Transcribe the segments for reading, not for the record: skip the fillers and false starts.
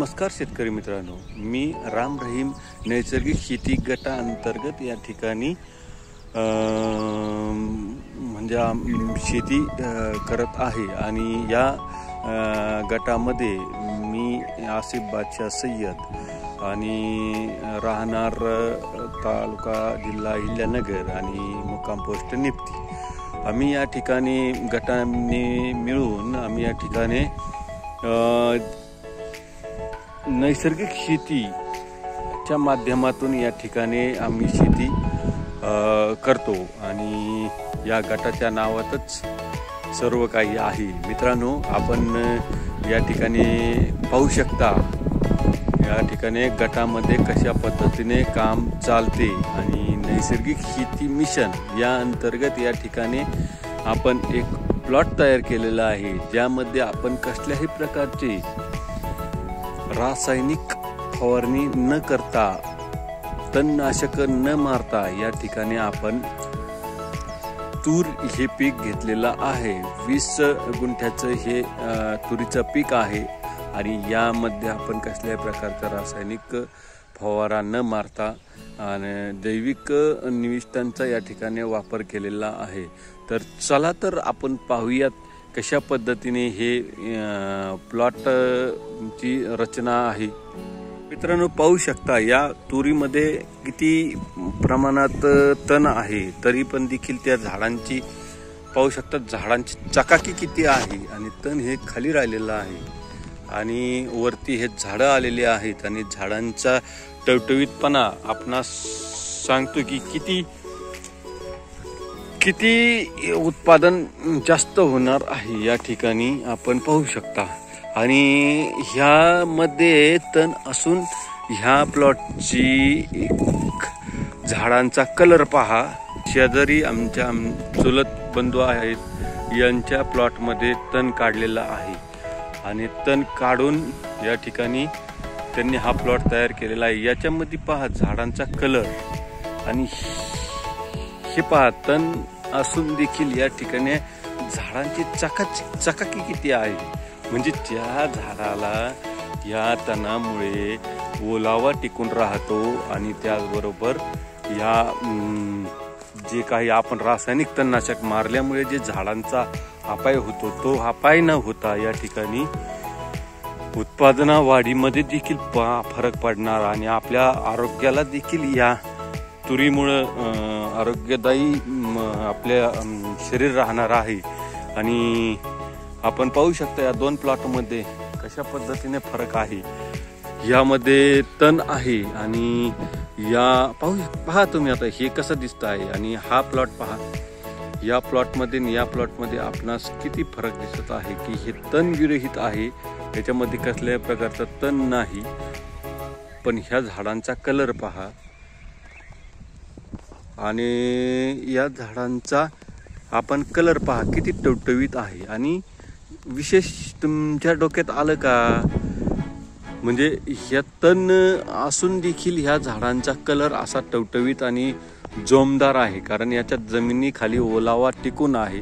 नमस्कार शेतकरी मित्रांनो, मी राम रहीम नैसर्गिक शेती गटाअंतर्गत या ठिकाणी म्हणजे शेती करत आहे आणि या गटामध्ये मी आसिफ बादशाह सय्यद आणि राहणार तालुका जिल्हा अहिल्यानगर आणि मुक्काम पोस्ट निप्ती. आम्ही या ठिकाणी गटाने मिळून आम्ही या ठिकाणी नैसर्गिक शेतीच्या माध्यमातून या ठिकाणी आम्ही शेती करतो आणि या गटाच्या नावातच सर्व काही आहे. मित्रांनो, आपण या ठिकाणी पाहू शकता या ठिकाणी गटामध्ये कशा पद्धतीने काम चालते आणि नैसर्गिक शेती मिशन या अंतर्गत या ठिकाणी आपण एक प्लॉट तयार केलेला आहे, ज्यामध्ये आपण कसल्याही प्रकारचे रासायनिक फवारणी न करता, तणनाशक न मारता या ठिकाणी आपण तूर हे पीक घेतलेलं आहे. 20 गुंठ्याचं हे तुरीचं पीक आहे आणि यामध्ये आपण कसल्याही प्रकारचा रासायनिक फवारा न मारता आणि जैविक निविष्ठांचा या ठिकाणी वापर केलेला आहे. तर चला तर आपण पाहूयात कशा पद्धतीने हे प्लॉटची रचना आहे. मित्रांनो, पाहू शकता या तुरीमध्ये किती प्रमाणात तण आहे, तरी पण देखील त्या झाडांची पाहू शकता, झाडांची चकाकी किती आहे आणि तण हे खाली राहिलेलं आहे आणि वरती हे झाडं आलेले आहेत आणि झाडांचा टवटवीतपणा आपणास सांगतो की किती उत्पादन जास्त होणार आहे या ठिकाणी आपण पाहू शकता. आणि ह्यामध्ये तण असून ह्या प्लॉटची झाडांचा कलर पहा. शेजारी आमच्या चुलत बंधू आहेत, यांच्या प्लॉटमध्ये तण काढलेला आहे आणि तण काढून या ठिकाणी त्यांनी हा प्लॉट तयार केलेला आहे. याच्यामध्ये पहा झाडांचा कलर आणि हे पहा तण असून देखील या ठिकाणी झाडांची चकाकी किती आहे. म्हणजे त्या झाडाला या तणामुळे ओलावा टिकून राहतो आणि त्याचबरोबर या जे काही आपण रासायनिक तणनाशक मारल्यामुळे जे झाडांचा अपाय होतो तो अपाय न होता या ठिकाणी उत्पादना वाढीमध्ये देखील फरक पडणार आणि आपल्या आरोग्याला देखील या तुरीमुळं आरोग्यदायी आपल्या शरीर राहणार आहे. आणि आपण पाहू शकता या दोन प्लॉटमध्ये कशा पद्धतीने फरक आहे. यामध्ये तण आहे आणि या पहा तुम्ही आता हे कसं दिसत आहे आणि हा प्लॉट पहा. या प्लॉटमध्ये आणि या प्लॉटमध्ये आपणास किती फरक दिसत आहे की हे तण विरहित आहे, त्याच्यामध्ये कसल्याही प्रकारचा तण नाही. पण ह्या झाडांचा कलर पहा आणि या झाडांचा आपण कलर पहा किती टवटवीत आहे. आणि विशेष तुमच्या डोक्यात आलं का, म्हणजे ह्या तण असून देखील ह्या झाडांचा कलर असा टवटवीत आणि जोमदार आहे, कारण याच्यात जमिनीखाली ओलावा टिकून आहे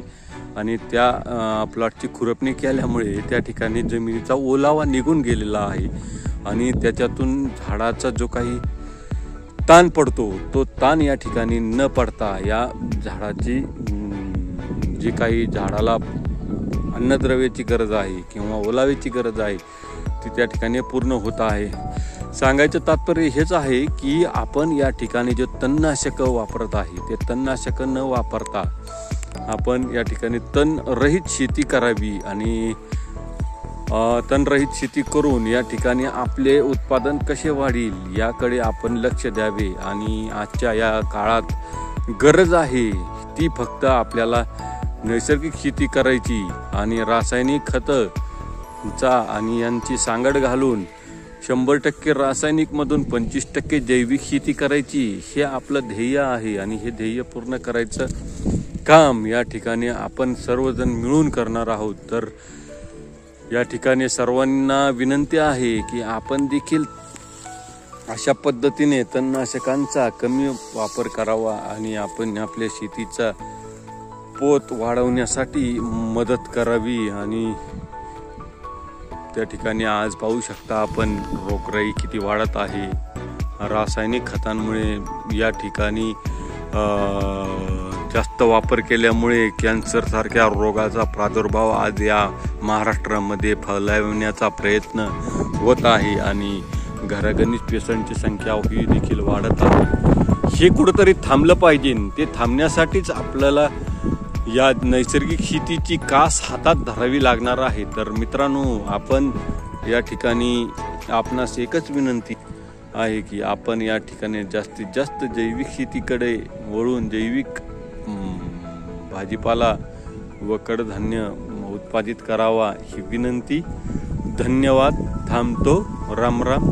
आणि त्या प्लॉटची खुरपणी केल्यामुळे त्या ठिकाणी जमिनीचा ओलावा निघून गेलेला आहे आणि त्याच्यातून झाडाचा जो काही ताण पडतो तो ताण या ठिकाणी न पडता या झाडाची जी काही झाडाला अन्नद्रव्याची गरज आहे किंवा ओलाव्याची गरज आहे ती त्या ठिकाणी पूर्ण होत आहे. सांगायचं तात्पर्य हेच आहे की आपण या ठिकाणी जे तणनाशक वापरत आहे ते तणनाशक न वापरता आपण या ठिकाणी तणरहित शेती करावी आणि तणरहित शेती करून या ठिकाणी आपले उत्पादन कसे वाढील याकडे आपण लक्ष द्यावे. आणि आजच्या या काळात गरज आहे ती फक्त आपल्याला नैसर्गिक शेती करायची आणि रासायनिक खतांचा आणि यांची सांगड घालून 100% रासायनिक मधून 25% जैविक शेती करायची, हे आपलं ध्येय आहे. आणि हे ध्येय पूर्ण करायचं काम या ठिकाणी आपण सर्वजण मिळून करणार आहोत. तर या ठिकाणी सर्वांना विनंती आहे की आपण देखील अशा पद्धतीने तणनाशकांचा कमी वापर करावा आणि आपण आपल्या शेतीचा पोत वाढवण्यासाठी मदत करावी. आणि त्या ठिकाणी आज पाहू शकता आपण रोगराई किती वाढत आहे. रासायनिक खतांमुळे या ठिकाणी जास्त वापर केल्यामुळे कॅन्सर सारख्या रोगाचा प्रादुर्भाव आज या महाराष्ट्रामध्ये फैलावण्याचा प्रयत्न होत आहे आणि घरागणिक पेशंटची संख्या ही देखील वाढत आहे. हे कुठंतरी थांबलं पाहिजे. ते थांबण्यासाठीच आपल्याला या नैसर्गिक शेतीची कास हातात धरावी लागणार आहे. तर मित्रांनो, आपण या ठिकाणी आपणास एकच विनंती आहे की आपण या ठिकाणी जास्तीत जास्त जैविक शेतीकडे वळून जैविक भाजीपाला व कडधान्य उत्पादित करावा ही विनंती. धन्यवाद. थांबतो. राम राम.